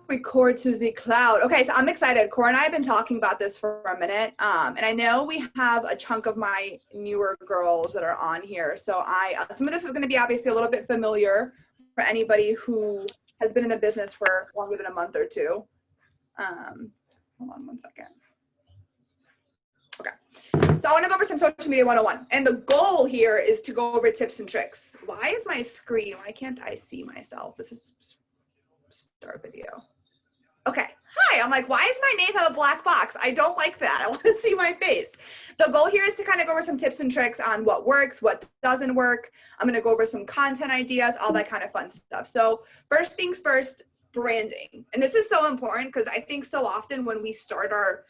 Record to the cloud. Okay, so I'm excited. Cora and I have been talking about this for a minute. And I know we have a chunk of my newer girls that are on here. So some of this is going to be obviously a little bit familiar for anybody who has been in the business for longer than a month or two. Hold on one second. Okay, so I want to go over some social media 101. And the goal here is to go over tips and tricks. Why is my screen, why can't I see myself? This is start video. Okay, hi, I'm like, why does my name have a black box? I don't like that. I want to see my face. The goal here is to kind of go over some tips and tricks on what works, what doesn't work. I'm going to go over some content ideas, all that kind of fun stuff. So first things first, branding. And this is so important because I think so often when we start our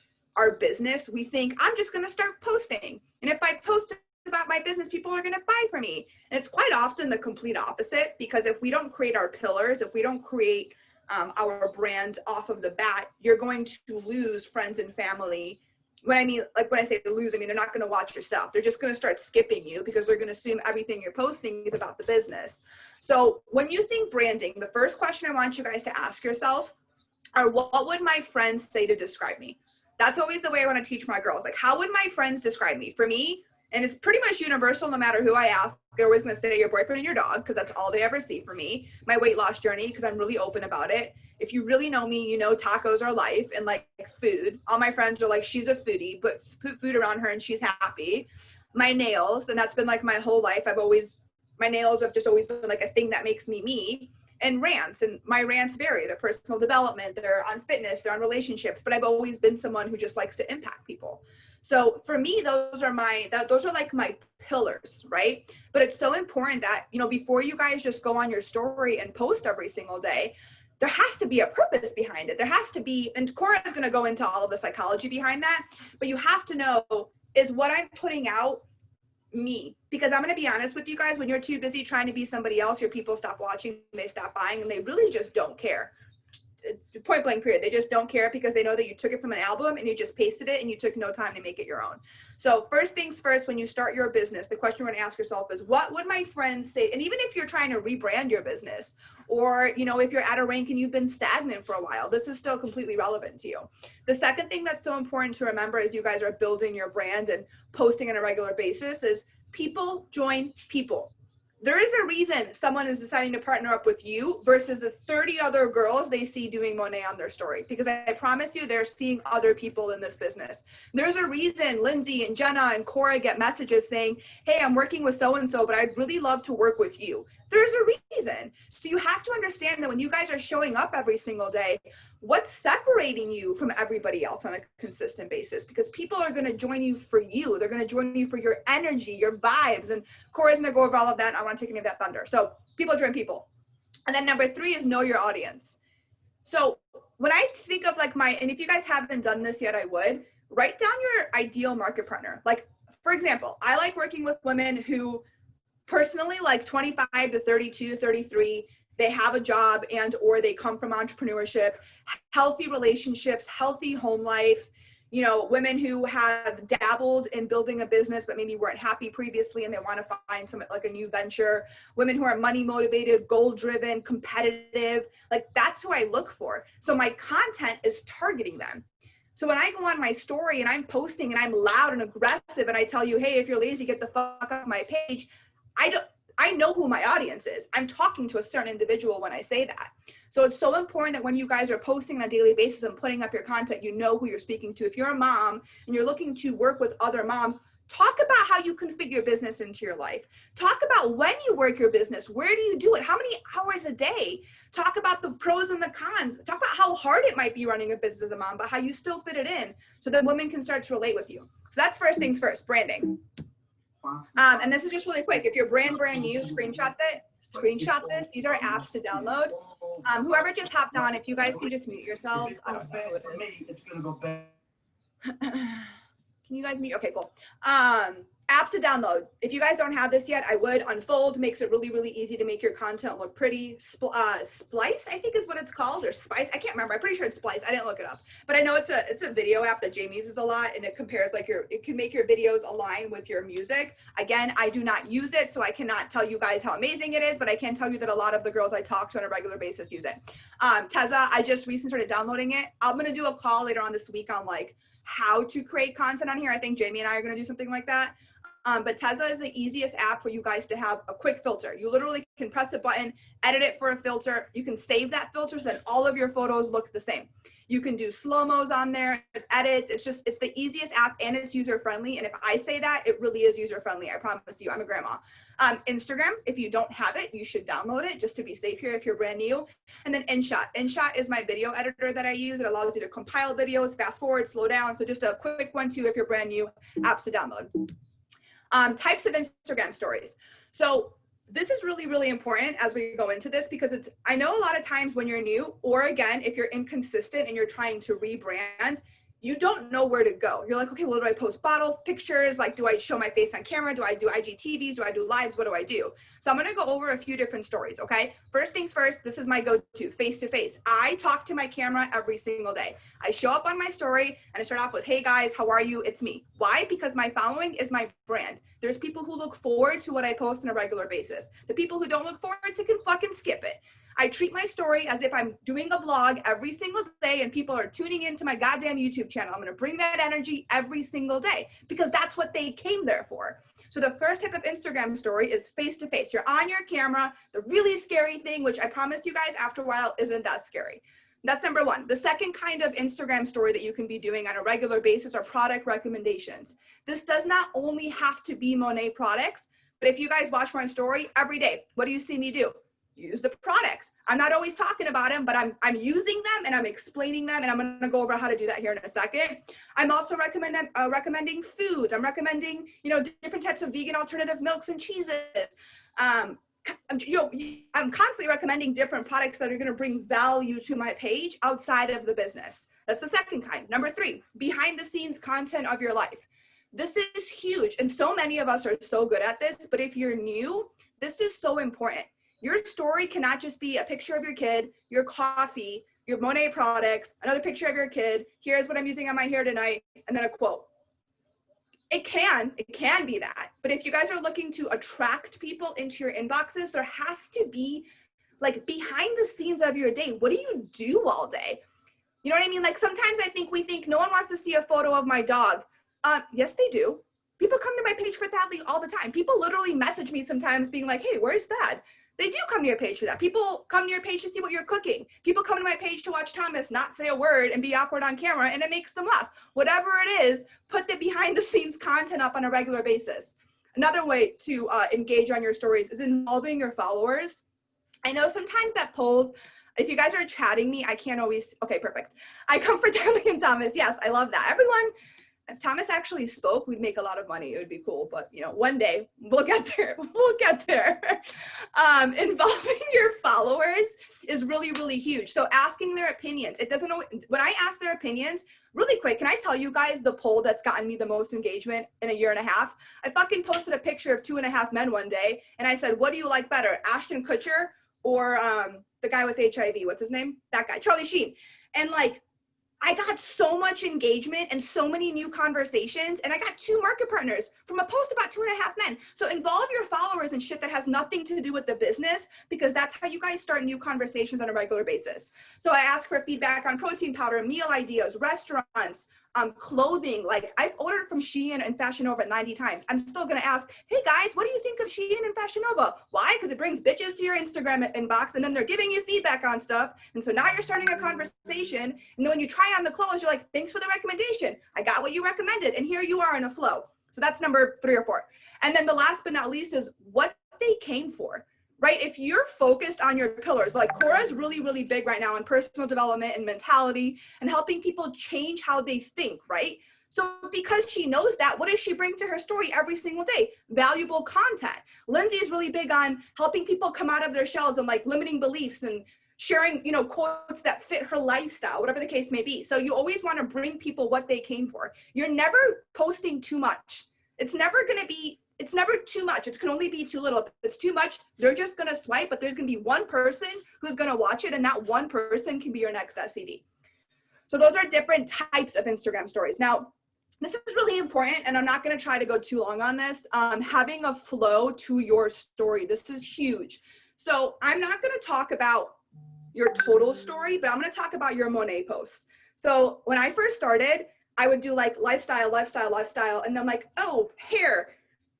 business, we think I'm just going to start posting. And if I post about my business, people are going to buy from me. And it's quite often the complete opposite, because if we don't create our pillars, if we don't create our brand off of the bat, you're going to lose friends and family. When I say lose, I mean, they're not going to watch your stuff. They're just going to start skipping you because they're going to assume everything you're posting is about the business. So when you think branding, the first question I want you guys to ask yourself are, what would my friends say to describe me? That's always the way I want to teach my girls. Like, how would my friends describe me? For me, and it's pretty much universal, no matter who I ask, they're always going to say your boyfriend and your dog, because that's all they ever see for me. My weight loss journey, because I'm really open about it. If you really know me, you know tacos are life, and like food. All my friends are like, she's a foodie, but put food around her and she's happy. My nails, and that's been like my whole life. My nails have just always been like a thing that makes me me. And rants, and my rants vary. They're personal development, they're on fitness, they're on relationships, but I've always been someone who just likes to impact people. So for me, those are like my pillars, right? But it's so important that, before you guys just go on your story and post every single day, there has to be a purpose behind it. There has to be, and Cora is going to go into all of the psychology behind that, but you have to know, is what I'm putting out me? Because I'm going to be honest with you guys, when you're too busy trying to be somebody else, your people stop watching, they stop buying, and they really just don't care. Point blank period. They just don't care, because they know that you took it from an album and you just pasted it and you took no time to make it your own. So first things first, when you start your business, the question you're going to ask yourself is, what would my friends say? And even if you're trying to rebrand your business, or if you're at a rank and you've been stagnant for a while, this is still completely relevant to you. The second thing that's so important to remember as you guys are building your brand and posting on a regular basis is, people join people. There is a reason someone is deciding to partner up with you versus the 30 other girls they see doing Monet on their story, because I promise you, they're seeing other people in this business. There's a reason Lindsay and Jenna and Cora get messages saying, hey, I'm working with so-and-so, but I'd really love to work with you. There's a reason. So you have to understand that when you guys are showing up every single day, what's separating you from everybody else on a consistent basis? Because people are going to join you for you. They're going to join you for your energy, your vibes. And Cora's going to go over all of that. And I want to take any of that thunder. So people join people. And then number 3 is know your audience. So when I think of and if you guys haven't done this yet, I would write down your ideal market partner. Like, for example, I like working with women who personally, like 25 to 32, 33, they have a job or they come from entrepreneurship, healthy relationships, healthy home life, women who have dabbled in building a business, but maybe weren't happy previously and they want to find like a new venture, women who are money motivated, goal driven, competitive. Like, that's who I look for. So my content is targeting them. So when I go on my story and I'm posting and I'm loud and aggressive and I tell you, hey, if you're lazy, get the fuck off my page, I know who my audience is. I'm talking to a certain individual when I say that. So it's so important that when you guys are posting on a daily basis and putting up your content, you know who you're speaking to. If you're a mom and you're looking to work with other moms, talk about how you configure your business into your life. Talk about when you work your business. Where do you do it? How many hours a day? Talk about the pros and the cons. Talk about how hard it might be running a business as a mom, but how you still fit it in so that women can start to relate with you. So that's first things first, branding. And this is just really quick. If you're brand new, screenshot this. These are apps to download. Whoever just hopped on, if you guys can just mute yourselves. I don't know who it is. Can you guys mute? Okay, cool. Apps to download. If you guys don't have this yet, I would. Unfold makes it really, really easy to make your content look pretty. Splice, I think is what it's called, or Spice. I can't remember. I'm pretty sure it's Splice. I didn't look it up, but I know it's a video app that Jamie uses a lot, and it compares like it can make your videos align with your music. Again, I do not use it, so I cannot tell you guys how amazing it is, but I can tell you that a lot of the girls I talk to on a regular basis use it. Tezza, I just recently started downloading it. I'm gonna do a call later on this week on like how to create content on here. I think Jamie and I are gonna do something like that. But Tezza is the easiest app for you guys to have a quick filter. You literally can press a button, edit it for a filter. You can save that filter so that all of your photos look the same. You can do slow-mos on there, edits. It's the easiest app, and it's user-friendly. And if I say that, it really is user-friendly. I promise you, I'm a grandma. Instagram, if you don't have it, you should download it just to be safe here if you're brand new. And then InShot. InShot is my video editor that I use. It allows you to compile videos, fast forward, slow down. So just a quick one too if you're brand new, apps to download. Types of Instagram stories. So this is really, really important as we go into this, because I know a lot of times when you're new, or again, if you're inconsistent and you're trying to rebrand, you don't know where to go. You're like, okay, well, do I post bottle pictures? Like, do I show my face on camera? Do I do IGTVs? Do I do lives? What do I do? So I'm going to go over a few different stories. Okay. First things first, this is my go-to, face-to-face. I talk to my camera every single day. I show up on my story and I start off with, hey guys, how are you? It's me. Why? Because my following is my brand. There's people who look forward to what I post on a regular basis. The people who don't look forward to can fucking skip it. I treat my story as if I'm doing a vlog every single day and people are tuning into my goddamn YouTube channel. I'm going to bring that energy every single day because that's what they came there for. So the first type of Instagram story is face-to-face. You're on your camera, the really scary thing, which I promise you guys after a while isn't that scary. That's number one. The second kind of Instagram story that you can be doing on a regular basis are product recommendations. This does not only have to be Monat products, but if you guys watch my story every day, what do you see me do? Use the products. I'm not always talking about them, but I'm using them and I'm explaining them, and I'm going to go over how to do that here in a second. I'm also recommending foods. I'm recommending, different types of vegan alternative milks and cheeses. I'm constantly recommending different products that are going to bring value to my page outside of the business. That's the second kind. Number three, behind the scenes content of your life. This is huge. And so many of us are so good at this, but if you're new, this is so important. Your story cannot just be a picture of your kid, your coffee, your Monat products, another picture of your kid, here's what I'm using on my hair tonight, and then a quote. It can be that. But if you guys are looking to attract people into your inboxes, there has to be like behind the scenes of your day. What do you do all day? You know what I mean? Like sometimes we think no one wants to see a photo of my dog. Yes, they do. People come to my page for Thadley all the time. People literally message me sometimes being like, hey, where's Thad? They do come to your page for that. People come to your page to see what you're cooking. People come to my page to watch Thomas not say a word and be awkward on camera, and it makes them laugh. Whatever it is, put the behind the scenes content up on a regular basis. Another way to engage on your stories is involving your followers. I know sometimes that polls, if you guys are chatting me, I can't always, okay, perfect. I come for Thadley and Thomas. Yes, I love that. Everyone, if Thomas actually spoke, we'd make a lot of money. It would be cool. But, one day we'll get there. We'll get there. Involving your followers is really, really huge. So asking their opinions. It doesn't always, when I ask their opinions, really quick, can I tell you guys the poll that's gotten me the most engagement in a year and a half? I fucking posted a picture of 2.5 men one day. And I said, what do you like better, Ashton Kutcher or the guy with HIV? What's his name? That guy, Charlie Sheen. And I got so much engagement and so many new conversations, and I got 2 market partners from a post about 2.5 men. So involve your followers in shit that has nothing to do with the business, because that's how you guys start new conversations on a regular basis. So I ask for feedback on protein powder, meal ideas, restaurants, clothing. Like I've ordered from Shein and Fashion Nova 90 times. I'm still going to ask, hey guys, what do you think of Shein and Fashion Nova? Why? Because it brings bitches to your Instagram inbox, and then they're giving you feedback on stuff. And so now you're starting a conversation. And then when you try on the clothes, you're like, thanks for the recommendation. I got what you recommended. And here you are in a flow. So that's number 3 or 4. And then the last but not least is what they came for. Right? If you're focused on your pillars, like Cora is really, really big right now in personal development and mentality and helping people change how they think, right? So because she knows that, what does she bring to her story every single day? Valuable content. Lindsay is really big on helping people come out of their shells and like limiting beliefs and sharing, quotes that fit her lifestyle, whatever the case may be. So you always want to bring people what they came for. You're never posting too much. It's never too much. It can only be too little. If it's too much, they're just going to swipe, but there's going to be one person who's going to watch it, and that one person can be your next SCD. So those are different types of Instagram stories. Now, this is really important, and I'm not going to try to go too long on this. Having a flow to your story. This is huge. So I'm not going to talk about your total story, but I'm going to talk about your Monet post. So when I first started, I would do like lifestyle, lifestyle, lifestyle. And I'm like, oh, hair.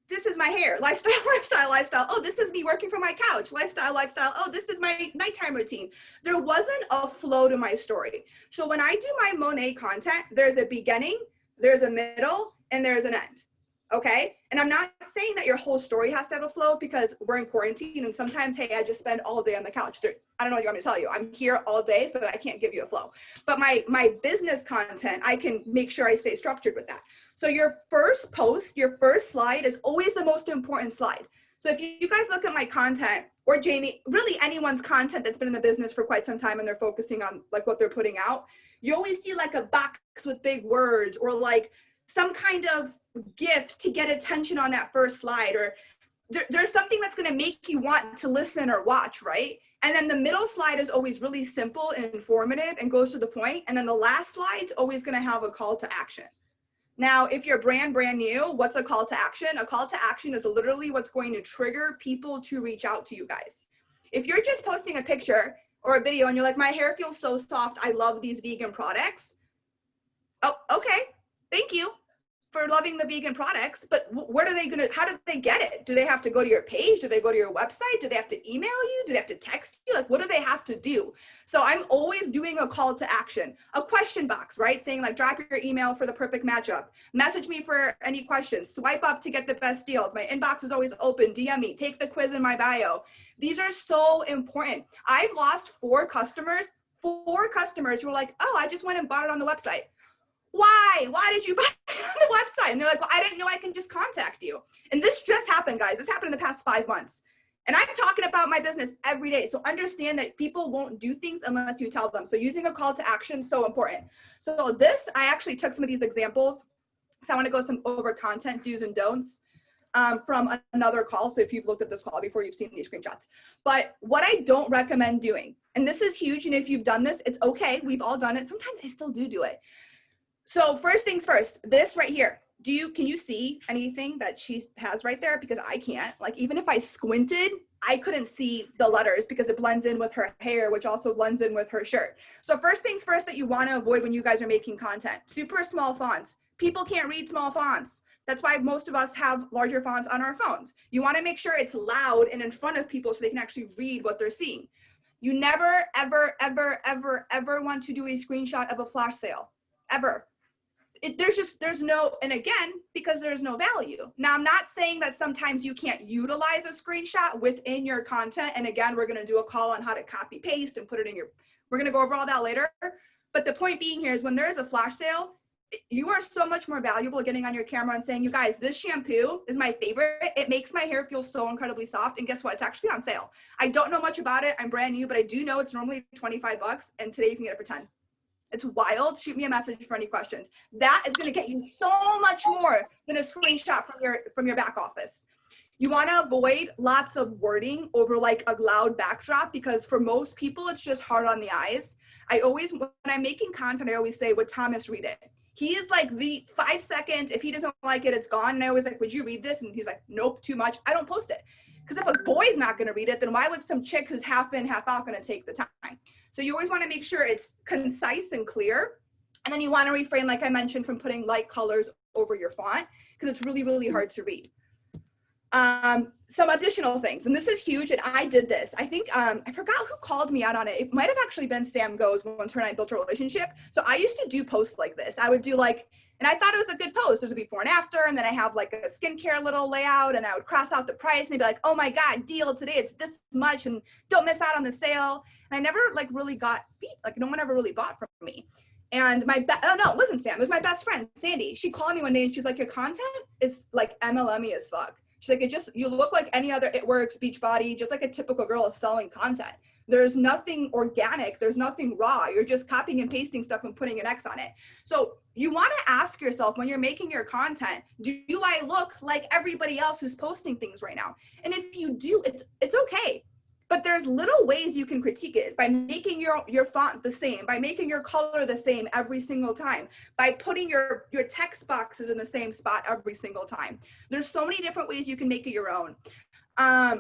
This is my hair. Lifestyle, lifestyle, lifestyle. Oh, this is me working from my couch. Lifestyle, lifestyle. Oh, this is my nighttime routine. There wasn't a flow to my story. So when I do my Monet content, there's a beginning, there's a middle, and there's an end. Okay. And I'm not saying that your whole story has to have a flow, because we're in quarantine and sometimes, hey, I just spend all day on the couch. I don't know what you want me to tell you. I'm here all day, so I can't give you a flow. But my business content, I can make sure I stay structured with that. So your first post, your first slide is always the most important slide. So if you guys look at my content, or Jamie, really anyone's content that's been in the business for quite some time and they're focusing on like what they're putting out, you always see like a box with big words, or like some kind of gift to get attention on that first slide, or there's something that's going to make you want to listen or watch, right? And then the middle slide is always really simple and informative and goes to the point. And then the last slide's always going to have a call to action. Now, if you're brand new, what's a call to action? A call to action is literally what's going to trigger people to reach out to you guys. If you're just posting a picture or a video and you're like, my hair feels so soft, I love these vegan products. Oh, okay. Thank you for loving the vegan products, but how do they get it? Do they have to go to your page? Do they go to your website? Do they have to email you? Do they have to text you? Like, what do they have to do? So I'm always doing a call to action, a question box, right? Saying like, drop your email for the perfect matchup. Message me for any questions. Swipe up to get the best deals. My inbox is always open. DM me. Take the quiz in my bio. These are so important. I've lost 4 customers who were like, oh, I just went and bought it on the website. Why did you buy it on the website? And they're like, well, I didn't know I can just contact you. And this just happened, guys. This happened in the past 5 months. And I'm talking about my business every day. So understand that people won't do things unless you tell them. So using a call to action is so important. So this, I actually took some of these examples. So I want to go over content do's and don'ts from another call. So if you've looked at this call before, you've seen these screenshots. But what I don't recommend doing, and this is huge, and if you've done this, it's okay. We've all done it. Sometimes I still do it. So first things first, this right here, can you see anything that she has right there? Because I can't. Like, even if I squinted, I couldn't see the letters because it blends in with her hair, which also blends in with her shirt. So first things first that you want to avoid when you guys are making content, super small fonts. People can't read small fonts. That's why most of us have larger fonts on our phones. You want to make sure it's loud and in front of people so they can actually read what they're seeing. You never, ever, ever, ever, ever want to do a screenshot of a flash sale, ever. There's no, and again, because there's no value. Now, I'm not saying that sometimes you can't utilize a screenshot within your content. And again, we're going to do a call on how to copy paste and put it in we're going to go over all that later. But the point being here is when there is a flash sale, you are so much more valuable getting on your camera and saying, you guys, this shampoo is my favorite. It makes my hair feel so incredibly soft. And guess what? It's actually on sale. I don't know much about it. I'm brand new, but I do know it's normally $25. And today you can get it for 10. It's wild. Shoot me a message for any questions. That is going to get you so much more than a screenshot from your back office. You want to avoid lots of wording over like a loud backdrop, because for most people, it's just hard on the eyes. When I'm making content, I always say, would Thomas read it? He is like the 5 seconds. If he doesn't like it, it's gone. And I always like, would you read this? And he's like, nope, too much. I don't post it. Because if a boy's not going to read it, then why would some chick who's half in, half out going to take the time? So you always want to make sure it's concise and clear. And then you want to refrain, like I mentioned, from putting light colors over your font, because it's really, really hard to read. Some additional things, and this is huge, and I did this. I think, I forgot who called me out on it. It might have actually been Sam Goes once her and I built a relationship. So I used to do posts like this. I would do like, and I thought it was a good post. There's a before and after, and then I have like a skincare little layout, and I would cross out the price and I'd be like, oh my God, deal today, it's this much, and don't miss out on the sale. And I never like really got like no one ever really bought from me. And oh no, it wasn't Sam, it was my best friend, Sandy. She called me one day and she's like, your content is like MLM-y as fuck. She's like, you look like any other It Works, Beachbody, just like a typical girl is selling content. There's nothing organic. There's nothing raw. You're just copying and pasting stuff and putting an X on it. So you want to ask yourself when you're making your content, do I look like everybody else who's posting things right now? And if you do, it's okay. But there's little ways you can critique it by making your font the same, by making your color the same every single time, by putting your text boxes in the same spot every single time. There's so many different ways you can make it your own.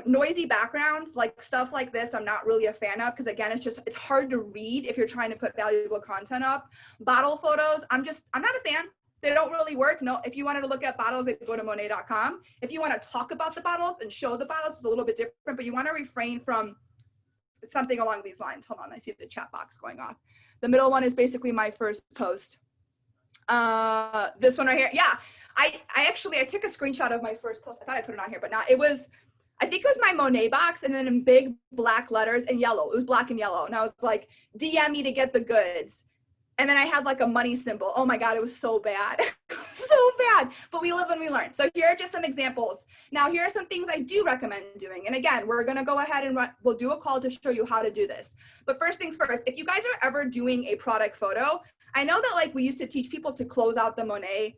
Noisy backgrounds, like stuff like this, I'm not really a fan of, because again, it's hard to read if you're trying to put valuable content up. Bottle photos, I'm not a fan. They don't really work. No, if you wanted to look at bottles, they go to Monet.com. If you want to talk about the bottles and show the bottles, it's a little bit different, but you want to refrain from something along these lines. Hold on, I see the chat box going off. The middle one is basically my first post. This one right here. Yeah, I took a screenshot of my first post. I thought I put it on here, but not. I think it was my Monet box, and then in big black letters and yellow. It was black and yellow. And I was like, DM me to get the goods. And then I had like a money symbol. Oh my God, it was so bad. So bad. But we live and we learn. So here are just some examples. Now, here are some things I do recommend doing. And again, we're going to go ahead and we'll do a call to show you how to do this. But first things first, if you guys are ever doing a product photo, I know that like we used to teach people to close out the Monet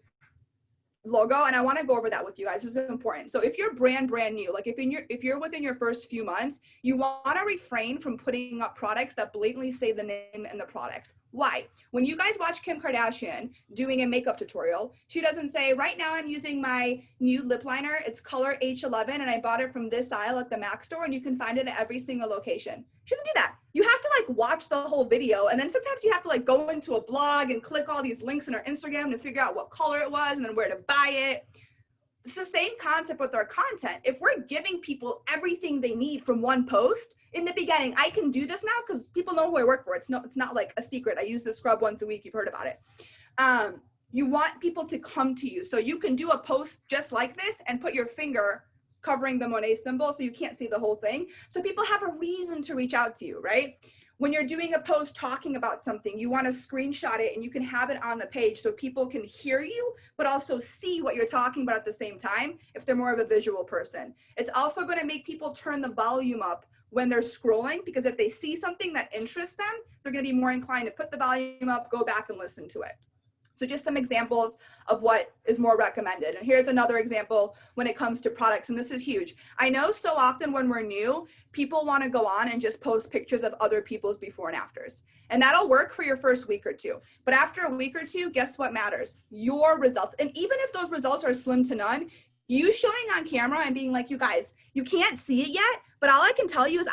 logo, and I want to go over that with you guys. This is important. So if you're brand new, like if you're within your first few months, you want to refrain from putting up products that blatantly say the name and the product. Why? When you guys watch Kim Kardashian doing a makeup tutorial, she doesn't say, right now I'm using my new lip liner. It's color H11 and I bought it from this aisle at the MAC store, and you can find it at every single location. She doesn't do that. You have to like watch the whole video, and then sometimes you have to like go into a blog and click all these links in her Instagram to figure out what color it was and then where to buy it. It's the same concept with our content. If we're giving people everything they need from one post in the beginning, I can do this now because people know who I work for. It's not like a secret. I use the scrub once a week. You've heard about it. You want people to come to you. So you can do a post just like this and put your finger covering the Monet symbol so you can't see the whole thing. So people have a reason to reach out to you, right? When you're doing a post talking about something, you want to screenshot it and you can have it on the page so people can hear you, but also see what you're talking about at the same time if they're more of a visual person. It's also going to make people turn the volume up when they're scrolling, because if they see something that interests them, they're going to be more inclined to put the volume up, go back and listen to it. So just some examples of what is more recommended. And here's another example when it comes to products, and this is huge. I know so often when we're new, people want to go on and just post pictures of other people's before and afters. And that'll work for your first week or two. But after a week or two, guess what matters? Your results. And even if those results are slim to none, you showing on camera and being like, you guys, you can't see it yet, but all I can tell you is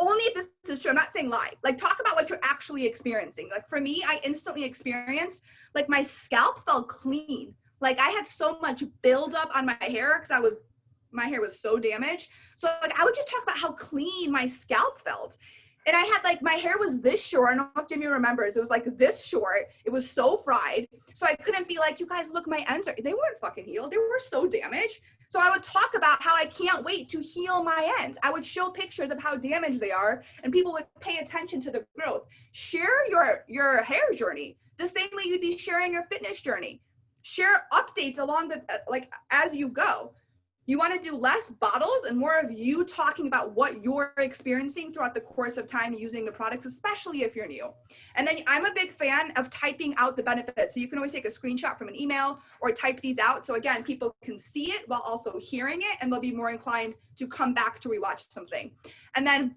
only if this is true, I'm not saying lie. Like talk about what you're actually experiencing. Like for me, I instantly experienced like my scalp felt clean. Like I had so much buildup on my hair because my hair was so damaged. So like I would just talk about how clean my scalp felt. And I had like, my hair was this short. I don't know if Jimmy remembers. It was like this short. It was so fried. So I couldn't be like, you guys, look, my ends they weren't fucking healed. They were so damaged. So I would talk about how I can't wait to heal my ends. I would show pictures of how damaged they are, and people would pay attention to the growth. Share your hair journey the same way you'd be sharing your fitness journey. Share updates along the, like as you go. You want to do less bottles and more of you talking about what you're experiencing throughout the course of time using the products, especially if you're new. And then I'm a big fan of typing out the benefits. So you can always take a screenshot from an email or type these out. So again, people can see it while also hearing it, and they'll be more inclined to come back to rewatch something. And then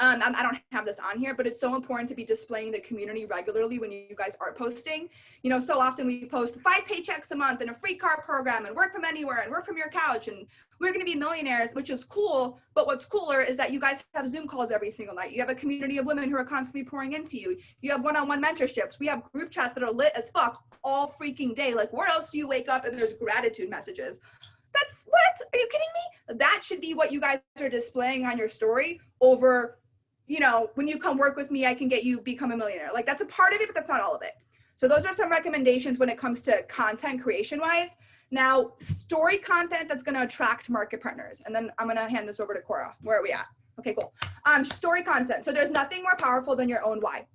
I don't have this on here, but it's so important to be displaying the community regularly when you guys are posting. You know, so often we post 5 paychecks a month and a free car program and work from anywhere and work from your couch and we're going to be millionaires, which is cool. But what's cooler is that you guys have Zoom calls every single night. You have a community of women who are constantly pouring into you. You have one-on-one mentorships. We have group chats that are lit as fuck all freaking day. Like where else do you wake up and there's gratitude messages? That's what? Are you kidding me? That should be what you guys are displaying on your story over, you know, when you come work with me, I can get you become a millionaire. Like that's a part of it, but that's not all of it. So those are some recommendations when it comes to content creation wise. Now, story content that's going to attract market partners. And then I'm going to hand this over to Cora. Where are we at? Okay, cool. Story content. So there's nothing more powerful than your own why.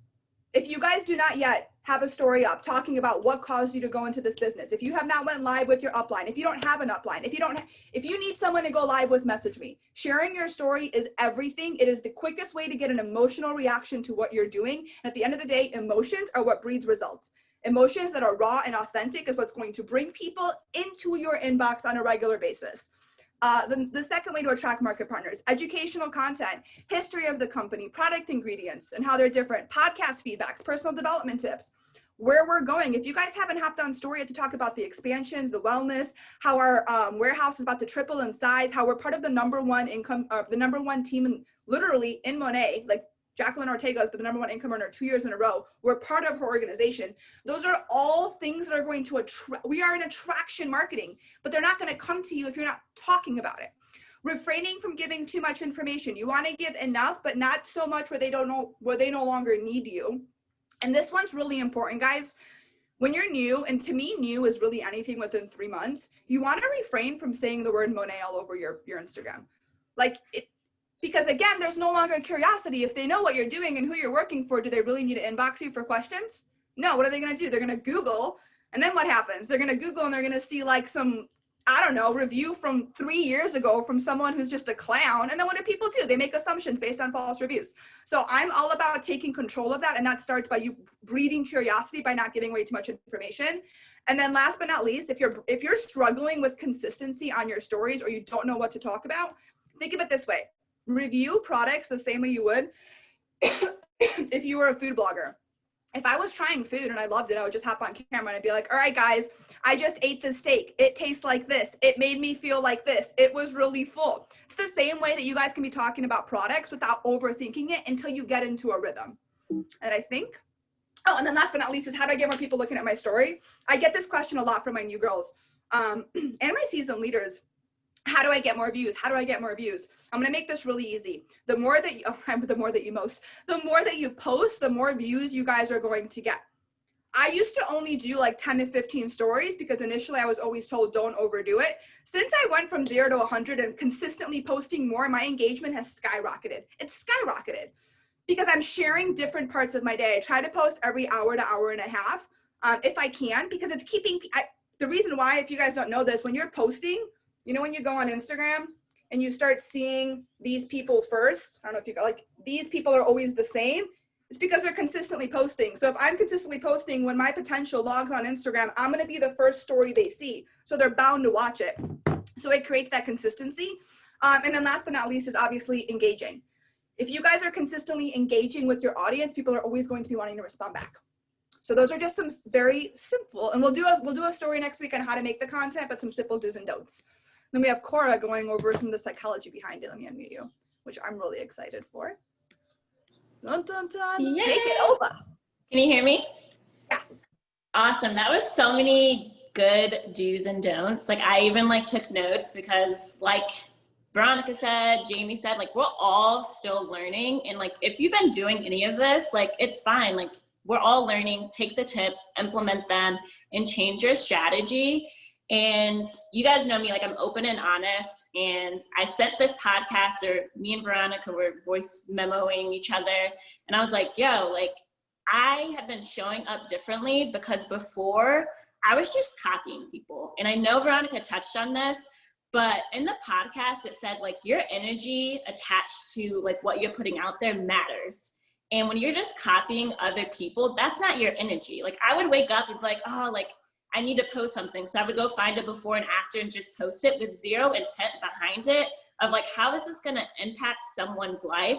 If you guys do not yet have a story up talking about what caused you to go into this business. If you have not went live with your upline, if you don't have an upline, if you need someone to go live with, message me. Sharing your story is everything. It is the quickest way to get an emotional reaction to what you're doing. And at the end of the day, emotions are what breeds results. Emotions that are raw and authentic is what's going to bring people into your inbox on a regular basis. The second way to attract market partners, educational content, history of the company, product ingredients and how they're different, podcast feedbacks, personal development tips, where we're going. If you guys haven't hopped on story yet to talk about the expansions, the wellness, how our warehouse is about to triple in size, how we're part of the number one team literally in Monet, like Jacqueline Ortega has been the number one income earner 2 years in a row. We're part of her organization. Those are all things that are going to attract. We are in attraction marketing, but they're not going to come to you if you're not talking about it. Refraining from giving too much information. You want to give enough, but not so much where they no longer need you. And this one's really important, guys. When you're new, and to me, new is really anything within 3 months, you want to refrain from saying the word Monet all over your Instagram. Because again, there's no longer curiosity. If they know what you're doing and who you're working for, do they really need to inbox you for questions? No, what are they going to do? They're going to Google, and then what happens? They're going to Google and they're going to see like some, I don't know, review from 3 years ago from someone who's just a clown. And then what do people do? They make assumptions based on false reviews. So I'm all about taking control of that. And that starts by you breeding curiosity by not giving away too much information. And then last but not least, if you're struggling with consistency on your stories or you don't know what to talk about, think of it this way. Review products the same way you would if you were a food blogger. If I was trying food and I loved it, I would just hop on camera and I'd be like, all right, guys, I just ate this steak. It tastes like this. It made me feel like this. It was really full. It's the same way that you guys can be talking about products without overthinking it until you get into a rhythm. And I think, and then last but not least is how do I get more people looking at my story? I get this question a lot from my new girls and my seasoned leaders. How do I get more views? How do I get more views? I'm going to make this really easy. The more that you post, the more views you guys are going to get. I used to only do like 10 to 15 stories because initially I was always told don't overdo it. Since I went from 0 to 100 and consistently posting more, my engagement has skyrocketed. It's skyrocketed because I'm sharing different parts of my day. I try to post every hour to hour and a half if I can, because it's keeping, the reason why, if you guys don't know this, when you're posting, you know, when you go on Instagram and you start seeing these people first, I don't know if you go like, these people are always the same. It's because they're consistently posting. So if I'm consistently posting, when my potential logs on Instagram, I'm going to be the first story they see. So they're bound to watch it. So it creates that consistency. And then last but not least is obviously engaging. If you guys are consistently engaging with your audience, people are always going to be wanting to respond back. So those are just some very simple, and we'll do a story next week on how to make the content, but some simple do's and don'ts. Then we have Cora going over some of the psychology behind it. Let me unmute you, which I'm really excited for. Dun, dun, dun. Yay. Take it over. Can you hear me? Yeah. Awesome. That was so many good do's and don'ts. Like I even took notes because like Veronica said, Jamie said, like we're all still learning. And like if you've been doing any of this, like it's fine. Like we're all learning. Take the tips, implement them, and change your strategy. And you guys know me, like I'm open and honest. And I sent this podcast, or me and Veronica were voice memoing each other. And I was like, yo, like I have been showing up differently because before I was just copying people. And I know Veronica touched on this, but in the podcast, it said like your energy attached to like what you're putting out there matters. And when you're just copying other people, that's not your energy. Like I would wake up and be like, oh, like I need to post something. So I would go find a before and after and just post it with zero intent behind it of like, how is this going to impact someone's life?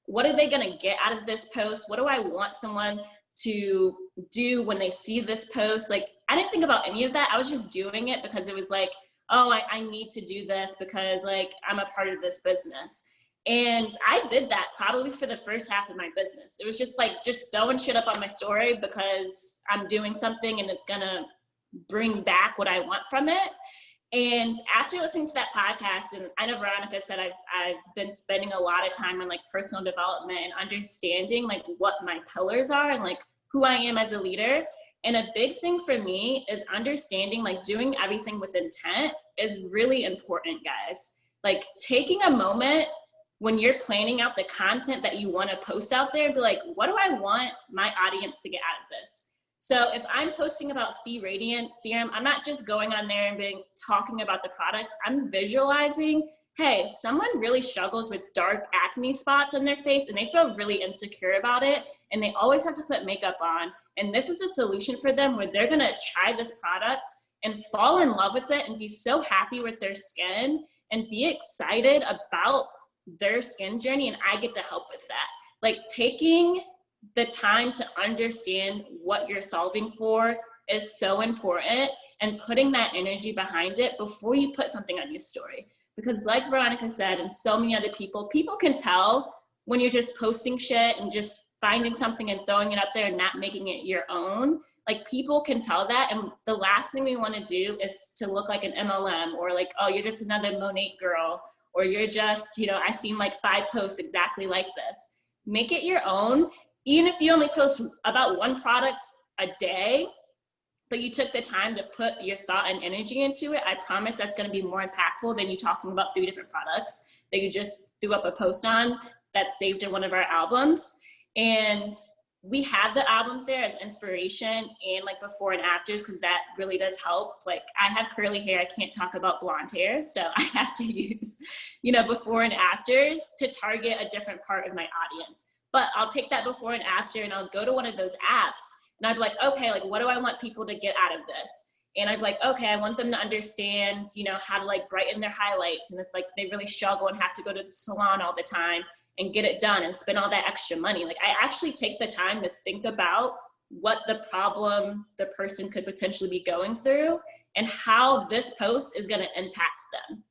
What are they going to get out of this post? What do I want someone to do when they see this post? Like, I didn't think about any of that. I was just doing it because it was like, oh, I need to do this because like I'm a part of this business. And I did that probably for the first half of my business. It was just like, just throwing shit up on my story because I'm doing something and it's gonna bring back what I want from it. And after listening to that podcast, and I know Veronica said I've been spending a lot of time on like personal development and understanding like what my pillars are and like who I am as a leader. And a big thing for me is understanding like doing everything with intent is really important, guys. Like taking a moment when you're planning out the content that you want to post out there, be like, what do I want my audience to get out of this? So if I'm posting about C Radiant Serum, I'm not just going on there and talking about the product. I'm visualizing, hey, someone really struggles with dark acne spots on their face and they feel really insecure about it. And they always have to put makeup on. And this is a solution for them where they're gonna try this product and fall in love with it and be so happy with their skin and be excited about their skin journey. And I get to help with that. Like taking the time to understand what you're solving for is so important, and putting that energy behind it before you put something on your story. Because like Veronica said, and so many other people can tell when you're just posting shit and just finding something and throwing it up there and not making it your own. Like people can tell that, and the last thing we want to do is to look like an MLM, or like, oh, you're just another Monat girl, or you're just, you know, I seen like 5 posts exactly like this. Make it your own. Even if you only post about one product a day, but you took the time to put your thought and energy into it, I promise that's going to be more impactful than you talking about 3 different products that you just threw up a post on that's saved in one of our albums. And we have the albums there as inspiration and like before and afters, because that really does help. Like I have curly hair, I can't talk about blonde hair, so I have to use, you know, before and afters to target a different part of my audience. But I'll take that before and after and I'll go to one of those apps and I'd be like, okay, like what do I want people to get out of this? And I'd be like, okay, I want them to understand, you know, how to like brighten their highlights. And if like they really struggle and have to go to the salon all the time and get it done and spend all that extra money. Like I actually take the time to think about what the problem the person could potentially be going through and how this post is gonna impact them.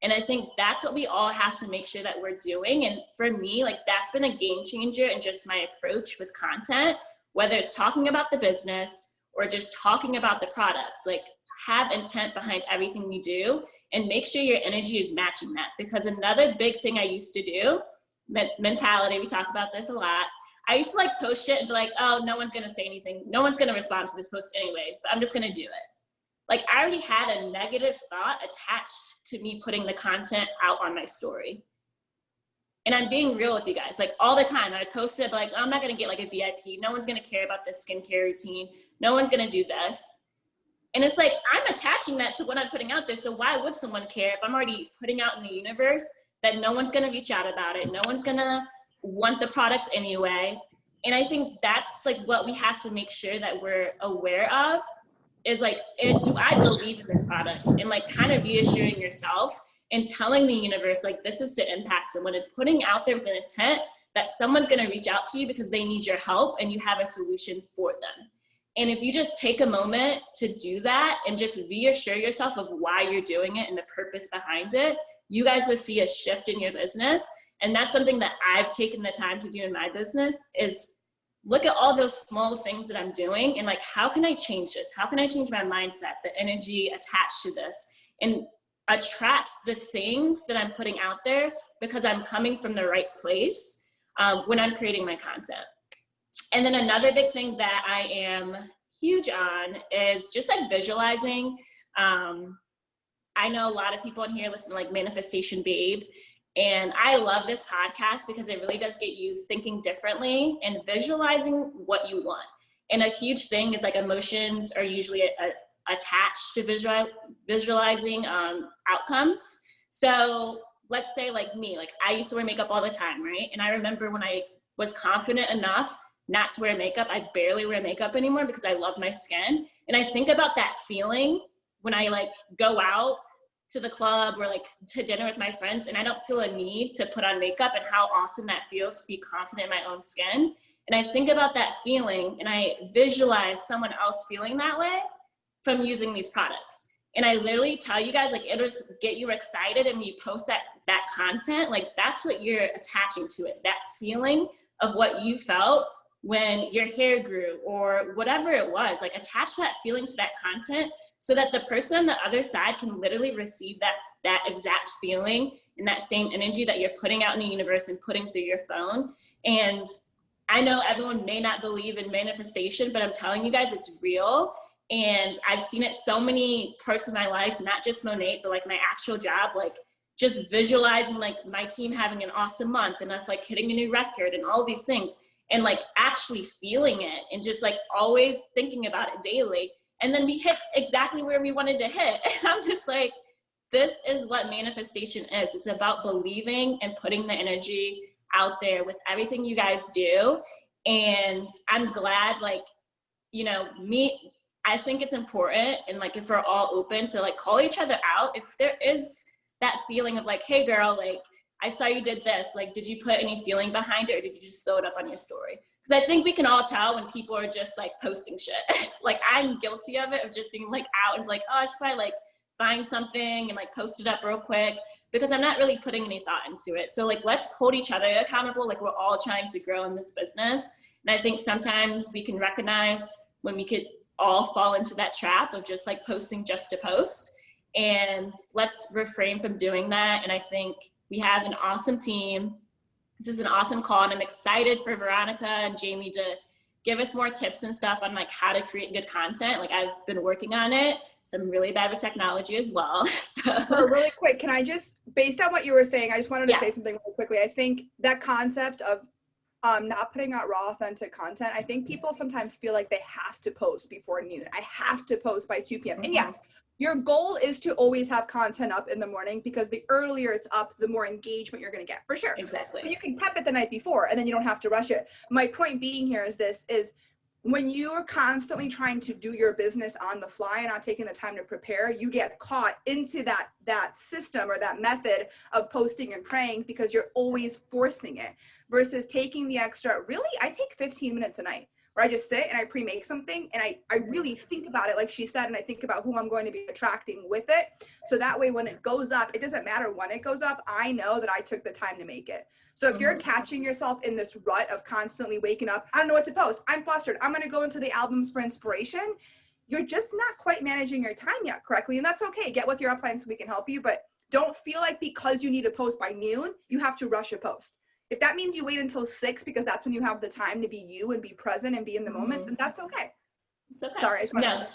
And I think that's what we all have to make sure that we're doing. And for me, like that's been a game changer in just my approach with content, whether it's talking about the business or just talking about the products. Like have intent behind everything we do and make sure your energy is matching that. Because another big thing I used to do, mentality, we talk about this a lot. I used to like post shit and be like, oh, no one's gonna say anything. No one's gonna respond to this post anyways, but I'm just gonna do it. Like I already had a negative thought attached to me putting the content out on my story. And I'm being real with you guys, like all the time I post it like, oh, I'm not gonna get like a VIP. No one's gonna care about this skincare routine. No one's gonna do this. And it's like, I'm attaching that to what I'm putting out there. So why would someone care if I'm already putting out in the universe that no one's gonna reach out about it? No one's gonna want the product anyway. And I think that's like what we have to make sure that we're aware of is like, do I believe in this product? And like kind of reassuring yourself and telling the universe, like this is to impact someone and putting out there with an intent that someone's gonna reach out to you because they need your help and you have a solution for them. And if you just take a moment to do that and just reassure yourself of why you're doing it and the purpose behind it, you guys will see a shift in your business. And that's something that I've taken the time to do in my business is look at all those small things that I'm doing and like, how can I change this? How can I change my mindset, the energy attached to this, and attract the things that I'm putting out there because I'm coming from the right place when I'm creating my content. And then another big thing that I am huge on is just like visualizing. I know a lot of people in here listen to like Manifestation Babe, and I love this podcast because it really does get you thinking differently and visualizing what you want. And a huge thing is like emotions are usually attached to visualizing outcomes. So let's say like me, like I used to wear makeup all the time, right? And I remember when I was confident enough not to wear makeup, I barely wear makeup anymore because I love my skin. And I think about that feeling when I like go out to the club or like to dinner with my friends and I don't feel a need to put on makeup and how awesome that feels to be confident in my own skin. And I think about that feeling and I visualize someone else feeling that way from using these products. And I literally tell you guys, like it'll just get you excited and when you post that content, like that's what you're attaching to it, that feeling of what you felt when your hair grew or whatever it was. Like attach that feeling to that content so that the person on the other side can literally receive that exact feeling and that same energy that you're putting out in the universe and putting through your phone. And I know everyone may not believe in manifestation, but I'm telling you guys, it's real. And I've seen it so many parts of my life, not just Monat, but like my actual job, like just visualizing like my team having an awesome month and us like hitting a new record and all these things. and like actually feeling it and just like always thinking about it daily. And then we hit exactly where we wanted to hit. And I'm just like, this is what manifestation is. It's about believing and putting the energy out there with everything you guys do. And I'm glad, like, you know, I think it's important, and like if we're all open to like call each other out, if there is that feeling of like, hey girl, like I saw you did this, like did you put any feeling behind it, or did you just throw it up on your story? Because I think we can all tell when people are just like posting shit. Like I'm guilty of it, of just being like out and like, oh, I should probably like find something and like post it up real quick, because I'm not really putting any thought into it. So like, let's hold each other accountable. Like we're all trying to grow in this business. And I think sometimes we can recognize when we could all fall into that trap of just like posting just to post. And let's refrain from doing that. And I think we have an awesome team. This is an awesome call, and I'm excited for Veronica and Jamie to give us more tips and stuff on like how to create good content. Like I've been working on it. So I'm really bad with technology as well. So really quick, can I just, based on what you were saying, I just wanted to Yeah. say something really quickly. I think that concept of not putting out raw, authentic content, I think people sometimes feel like they have to post before noon. I have to post by 2 p.m. And yes, your goal is to always have content up in the morning, because the earlier it's up, the more engagement you're going to get, for sure. Exactly. But you can prep it the night before, and then you don't have to rush it. My point being here is when you're constantly trying to do your business on the fly and not taking the time to prepare, you get caught into that system or that method of posting and praying, because you're always forcing it, versus taking the extra. Really, I take 15 minutes a night where I just sit and I pre-make something, and I really think about it, like she said, and I think about who I'm going to be attracting with it. So that way when it goes up, it doesn't matter when it goes up, I know that I took the time to make it. So if you're catching yourself in this rut of constantly waking up, I don't know what to post, I'm flustered, I'm going to go into the albums for inspiration, you're just not quite managing your time yet correctly. And that's okay. Get with your upline so we can help you, but don't feel like because you need to post by noon, you have to rush a post. If that means you wait until 6 because that's when you have the time to be you and be present and be in the moment, then that's okay. It's okay. Sorry, I just wanted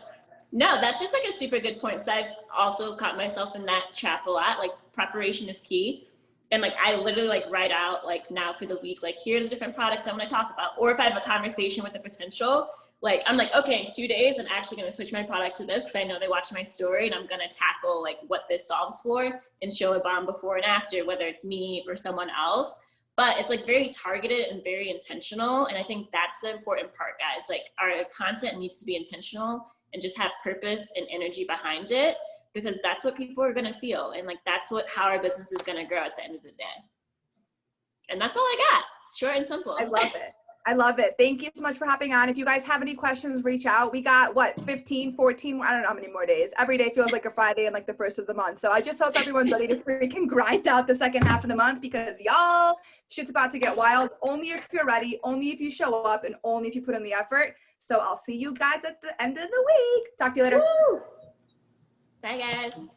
No, that's just like a super good point, because I've also caught myself in that trap a lot. Like preparation is key. And like I literally like write out like now for the week, like here are the different products I want to talk about. Or if I have a conversation with a potential, like I'm like, okay, in 2 days, I'm actually going to switch my product to this, because I know they watched my story, and I'm going to tackle like what this solves for and show a bomb before and after, whether it's me or someone else. But it's like very targeted and very intentional. And I think that's the important part, guys. Like our content needs to be intentional and just have purpose and energy behind it, because that's what people are going to feel. And like, that's how our business is going to grow at the end of the day. And that's all I got. Short and simple. I love it. I love it. Thank you so much for hopping on. If you guys have any questions, reach out. We got 15, 14, I don't know how many more days. Every day feels like a Friday and like the first of the month. So I just hope everyone's ready to freaking grind out the second half of the month, because y'all, shit's about to get wild. Only if you're ready, only if you show up, and only if you put in the effort. So I'll see you guys at the end of the week. Talk to you later. Woo! Bye guys.